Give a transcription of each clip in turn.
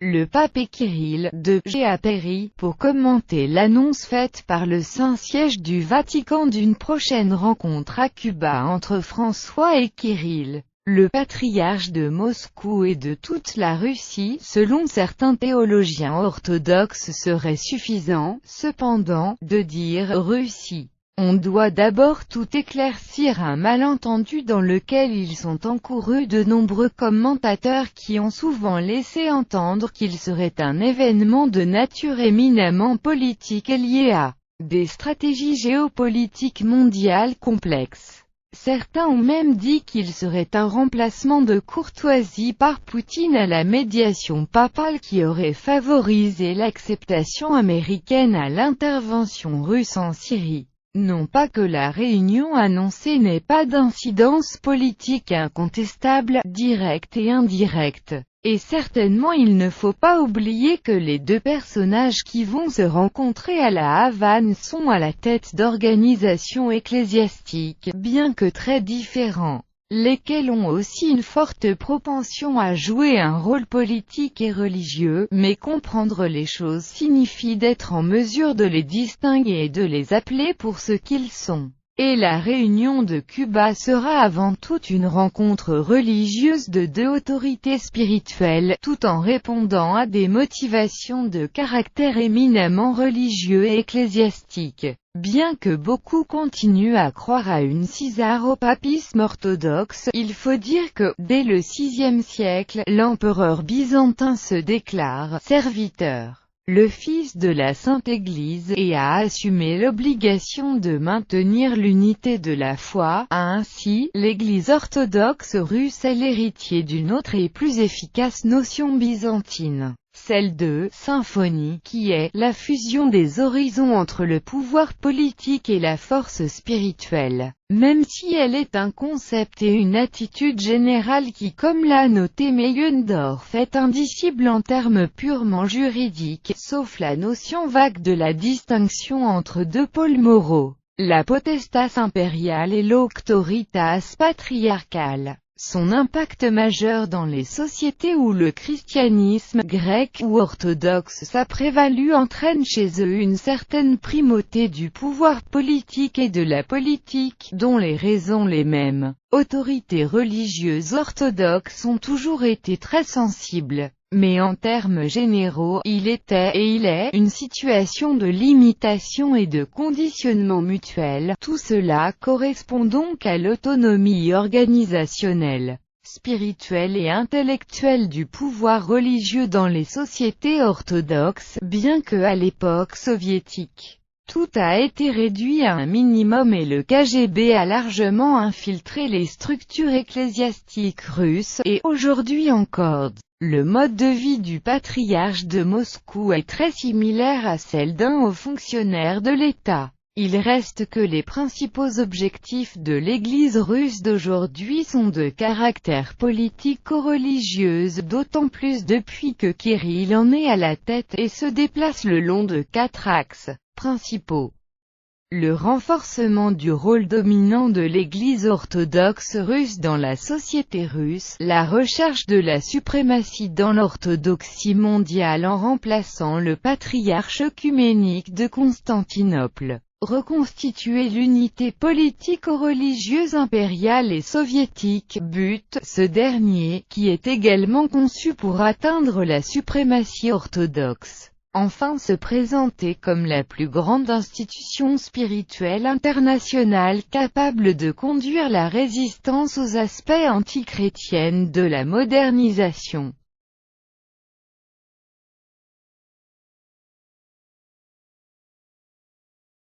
Le pape et Kirill II à Paris, pour commenter l'annonce faite par le Saint-Siège du Vatican d'une prochaine rencontre à Cuba entre François et Kirill, le patriarche de Moscou et de toute la Russie. Selon certains théologiens orthodoxes, serait suffisant, cependant, de dire « Russie ». On doit d'abord tout éclaircir un malentendu dans lequel ils sont encourus de nombreux commentateurs qui ont souvent laissé entendre qu'il serait un événement de nature éminemment politique et lié à des stratégies géopolitiques mondiales complexes. Certains ont même dit qu'il serait un remplacement de courtoisie par Poutine à la médiation papale qui aurait favorisé l'acceptation américaine à l'intervention russe en Syrie. Non pas que la réunion annoncée n'ait pas d'incidence politique incontestable, directe et indirecte. Et certainement il ne faut pas oublier que les deux personnages qui vont se rencontrer à la Havane sont à la tête d'organisations ecclésiastiques, bien que très différents, lesquels ont aussi une forte propension à jouer un rôle politique et religieux, mais comprendre les choses signifie d'être en mesure de les distinguer et de les appeler pour ce qu'ils sont. Et la réunion de Cuba sera avant tout une rencontre religieuse de deux autorités spirituelles, tout en répondant à des motivations de caractère éminemment religieux et ecclésiastique. Bien que beaucoup continuent à croire à une césaropapisme orthodoxe, il faut dire que, dès le VIe siècle, l'empereur byzantin se déclare « serviteur ». Le fils de la Sainte Église, et a assumé l'obligation de maintenir l'unité de la foi. Ainsi, l'Église orthodoxe russe est l'héritier d'une autre et plus efficace notion byzantine, celle de « symphonie », qui est la fusion des horizons entre le pouvoir politique et la force spirituelle. Même si elle est un concept et une attitude générale qui, comme l'a noté Meyendorff, est indicible en termes purement juridiques, sauf la notion vague de la distinction entre deux pôles moraux, la potestas impériale et l'auctoritas patriarcale. Son impact majeur dans les sociétés où le christianisme, grec ou orthodoxe sa prévalue, entraîne chez eux une certaine primauté du pouvoir politique et de la politique, dont les raisons les mêmes. Autorités religieuses orthodoxes ont toujours été très sensibles. Mais en termes généraux, il était, et il est, une situation de limitation et de conditionnement mutuel. Tout cela correspond donc à l'autonomie organisationnelle, spirituelle et intellectuelle du pouvoir religieux dans les sociétés orthodoxes, bien que à l'époque soviétique, tout a été réduit à un minimum et le KGB a largement infiltré les structures ecclésiastiques russes, et aujourd'hui encore. Le mode de vie du patriarche de Moscou est très similaire à celle d'un haut fonctionnaire de l'État. Il reste que les principaux objectifs de l'Église russe d'aujourd'hui sont de caractère politico-religieux, d'autant plus depuis que Kirill en est à la tête et se déplace le long de 4 axes principaux. Le renforcement du rôle dominant de l'Église orthodoxe russe dans la société russe, la recherche de la suprématie dans l'orthodoxie mondiale en remplaçant le patriarche œcuménique de Constantinople, reconstituer l'unité politico-religieuse impériale et soviétique, but, ce dernier, qui est également conçu pour atteindre la suprématie orthodoxe. Enfin se présenter comme la plus grande institution spirituelle internationale capable de conduire la résistance aux aspects antichrétiennes de la modernisation.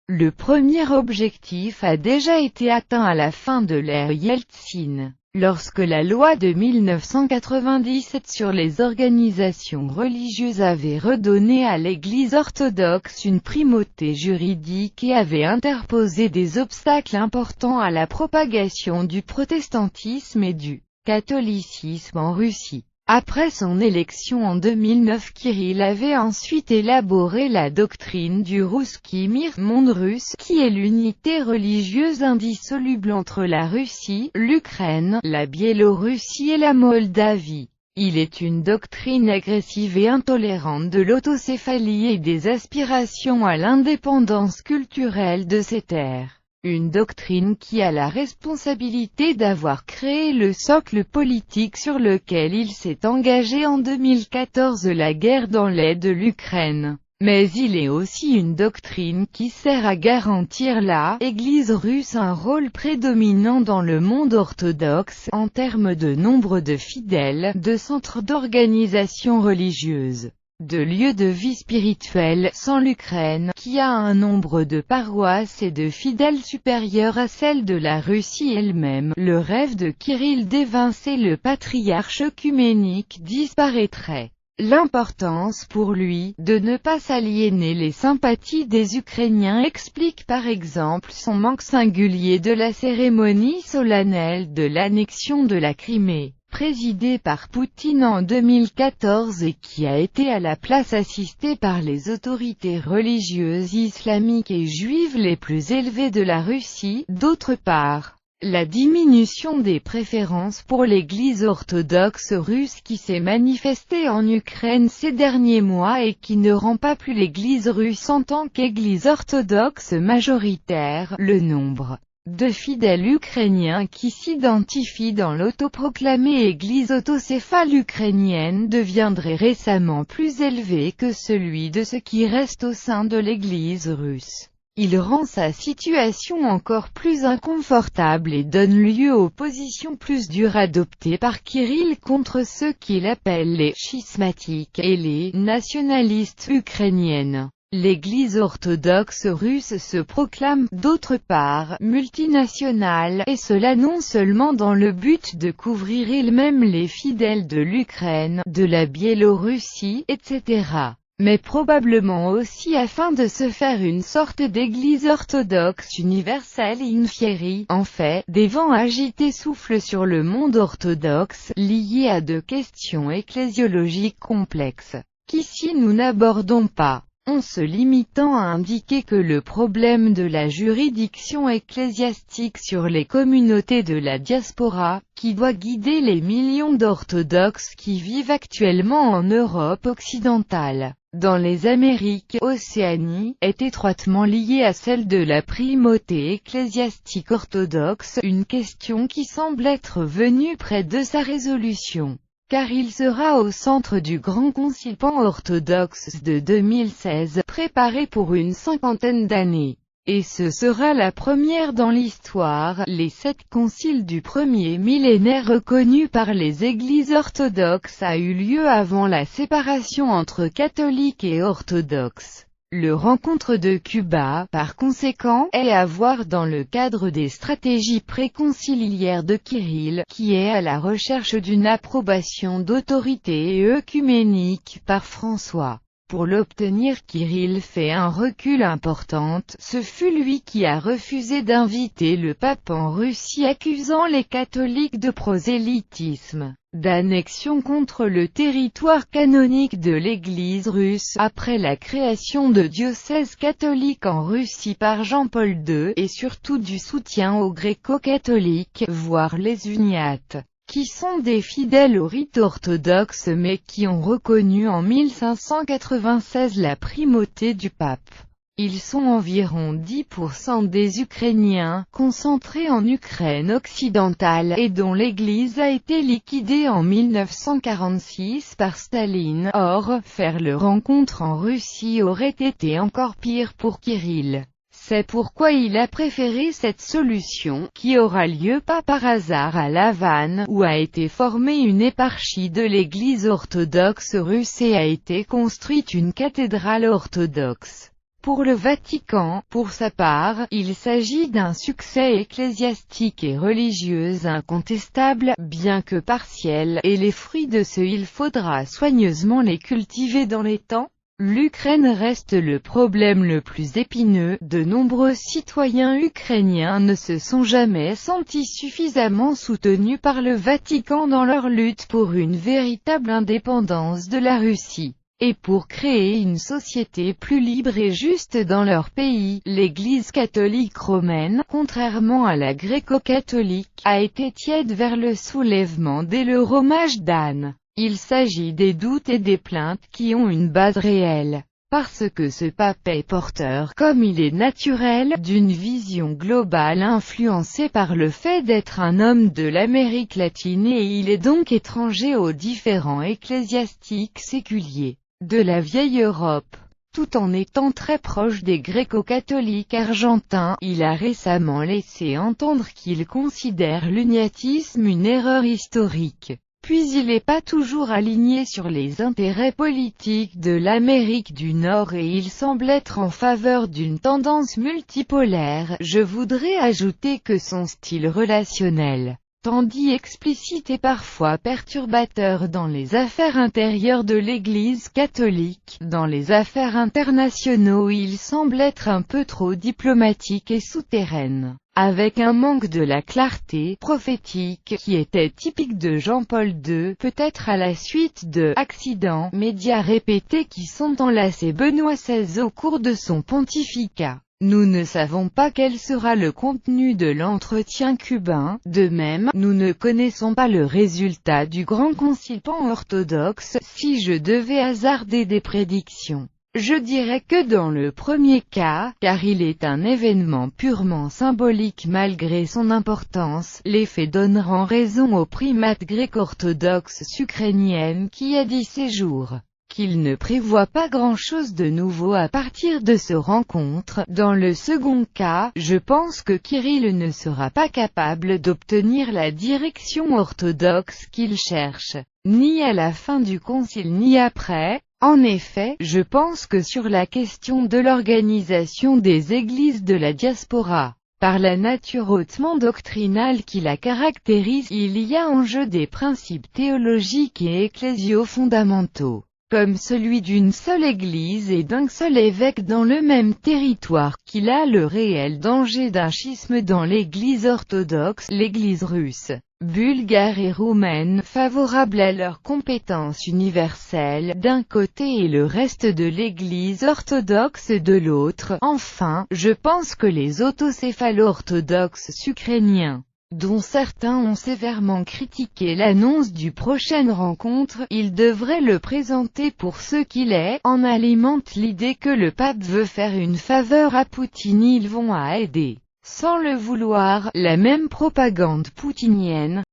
Le premier objectif a déjà été atteint à la fin de l'ère Yeltsin. Lorsque la loi de 1997 sur les organisations religieuses avait redonné à l'Église orthodoxe une primauté juridique et avait interposé des obstacles importants à la propagation du protestantisme et du catholicisme en Russie. Après son élection en 2009, Kirill avait ensuite élaboré la doctrine du Rousski Mir, monde russe, qui est l'unité religieuse indissoluble entre la Russie, l'Ukraine, la Biélorussie et la Moldavie. Il est une doctrine agressive et intolérante de l'autocéphalie et des aspirations à l'indépendance culturelle de ces terres. Une doctrine qui a la responsabilité d'avoir créé le socle politique sur lequel il s'est engagé en 2014, la guerre dans l'est de l'Ukraine. Mais il est aussi une doctrine qui sert à garantir la Église russe un rôle prédominant dans le monde orthodoxe, en termes de nombre de fidèles, de centres d'organisation religieuse, de lieux de vie spirituelle, sans l'Ukraine, qui a un nombre de paroisses et de fidèles supérieur à celle de la Russie elle-même. Le rêve de Kirill d'évincer le patriarche œcuménique disparaîtrait. L'importance pour lui de ne pas s'aliéner les sympathies des Ukrainiens explique par exemple son manque singulier de la cérémonie solennelle de l'annexion de la Crimée, présidée par Poutine en 2014 et qui a été à la place assistée par les autorités religieuses islamiques et juives les plus élevées de la Russie. D'autre part, la diminution des préférences pour l'Église orthodoxe russe qui s'est manifestée en Ukraine ces derniers mois et qui ne rend pas plus l'Église russe en tant qu'Église orthodoxe majoritaire. Le nombre de fidèles ukrainiens qui s'identifient dans l'autoproclamée Église autocéphale ukrainienne deviendrait récemment plus élevé que celui de ceux qui restent au sein de l'Église russe. Il rend sa situation encore plus inconfortable et donne lieu aux positions plus dures adoptées par Kirill contre ceux qu'il appelle les schismatiques et les nationalistes ukrainiennes. L'Église orthodoxe russe se proclame, d'autre part, multinationale, et cela non seulement dans le but de couvrir elle-même les fidèles de l'Ukraine, de la Biélorussie, etc., mais probablement aussi afin de se faire une sorte d'église orthodoxe universelle in fieri. En fait, des vents agités soufflent sur le monde orthodoxe, liés à deux questions ecclésiologiques complexes, qu'ici nous n'abordons pas, en se limitant à indiquer que le problème de la juridiction ecclésiastique sur les communautés de la diaspora, qui doit guider les millions d'orthodoxes qui vivent actuellement en Europe occidentale, dans les Amériques, Océanie, est étroitement liée à celle de la primauté ecclésiastique orthodoxe, une question qui semble être venue près de sa résolution, car il sera au centre du Grand Concile pan-orthodoxe de 2016, préparé pour une cinquantaine d'années. Et ce sera la première dans l'histoire. Les 7 conciles du premier millénaire reconnus par les églises orthodoxes a eu lieu avant la séparation entre catholiques et orthodoxes. Le rencontre de Cuba, par conséquent, est à voir dans le cadre des stratégies préconciliaires de Kirill, qui est à la recherche d'une approbation d'autorité œcuménique par François. Pour l'obtenir, Kirill fait un recul important. Ce fut lui qui a refusé d'inviter le pape en Russie, accusant les catholiques de prosélytisme, d'annexion contre le territoire canonique de l'Église russe, après la création de diocèses catholiques en Russie par Jean-Paul II, et surtout du soutien aux gréco-catholiques, voire les uniates, qui sont des fidèles au rite orthodoxe mais qui ont reconnu en 1596 la primauté du pape. Ils sont environ 10% des Ukrainiens, concentrés en Ukraine occidentale et dont l'Église a été liquidée en 1946 par Staline. Or, faire le rencontre en Russie aurait été encore pire pour Kirill. C'est pourquoi il a préféré cette solution, qui aura lieu pas par hasard à La Havane, où a été formée une éparchie de l'Église orthodoxe russe et a été construite une cathédrale orthodoxe. Pour le Vatican, pour sa part, il s'agit d'un succès ecclésiastique et religieux incontestable, bien que partiel, et les fruits de ce il faudra soigneusement les cultiver dans les temps. L'Ukraine reste le problème le plus épineux. De nombreux citoyens ukrainiens ne se sont jamais sentis suffisamment soutenus par le Vatican dans leur lutte pour une véritable indépendance de la Russie, et pour créer une société plus libre et juste dans leur pays. L'Église catholique romaine, contrairement à la gréco-catholique, a été tiède vers le soulèvement dès le romage d'Anne. Il s'agit des doutes et des plaintes qui ont une base réelle. Parce que ce pape est porteur, comme il est naturel, d'une vision globale influencée par le fait d'être un homme de l'Amérique latine et il est donc étranger aux différents ecclésiastiques séculiers de la vieille Europe. Tout en étant très proche des gréco-catholiques argentins, il a récemment laissé entendre qu'il considère l'uniatisme une erreur historique. Puis il n'est pas toujours aligné sur les intérêts politiques de l'Amérique du Nord et il semble être en faveur d'une tendance multipolaire. Je voudrais ajouter que son style relationnel, tandis explicite et parfois perturbateur dans les affaires intérieures de l'Église catholique, dans les affaires internationaux il semble être un peu trop diplomatique et souterraine, avec un manque de la clarté prophétique qui était typique de Jean-Paul II, peut-être à la suite de accidents médias répétés qui sont enlacés Benoît XVI au cours de son pontificat. Nous ne savons pas quel sera le contenu de l'entretien cubain, de même, nous ne connaissons pas le résultat du Grand Concile pan-orthodoxe. Si je devais hasarder des prédictions, je dirais que dans le premier cas, car il est un événement purement symbolique malgré son importance, les faits donneront raison au primate grec-orthodoxe ukrainienne qui a dit ces jours qu'il ne prévoit pas grand-chose de nouveau à partir de ce rencontre. Dans le second cas, je pense que Kirill ne sera pas capable d'obtenir la direction orthodoxe qu'il cherche, ni à la fin du concile ni après. En effet, je pense que sur la question de l'organisation des églises de la diaspora, par la nature hautement doctrinale qui la caractérise, il y a en jeu des principes théologiques et ecclésiaux fondamentaux, comme celui d'une seule église et d'un seul évêque dans le même territoire, qu'il a le réel danger d'un schisme dans l'église orthodoxe, l'église russe, bulgare et roumaine, favorable à leur compétence universelle, d'un côté et le reste de l'église orthodoxe de l'autre. Enfin, je pense que les autocéphalo-orthodoxes ukrainiens, dont certains ont sévèrement critiqué l'annonce du prochaine rencontre, ils devraient le présenter pour ce qu'il est, en alimente l'idée que le pape veut faire une faveur à Poutine. Ils vont à aider, sans le vouloir, la même propagande poutinienne.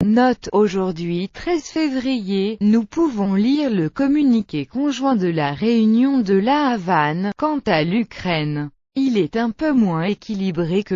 Note: aujourd'hui 13 février, nous pouvons lire le communiqué conjoint de la réunion de La Havane. Quant à l'Ukraine, il est un peu moins équilibré que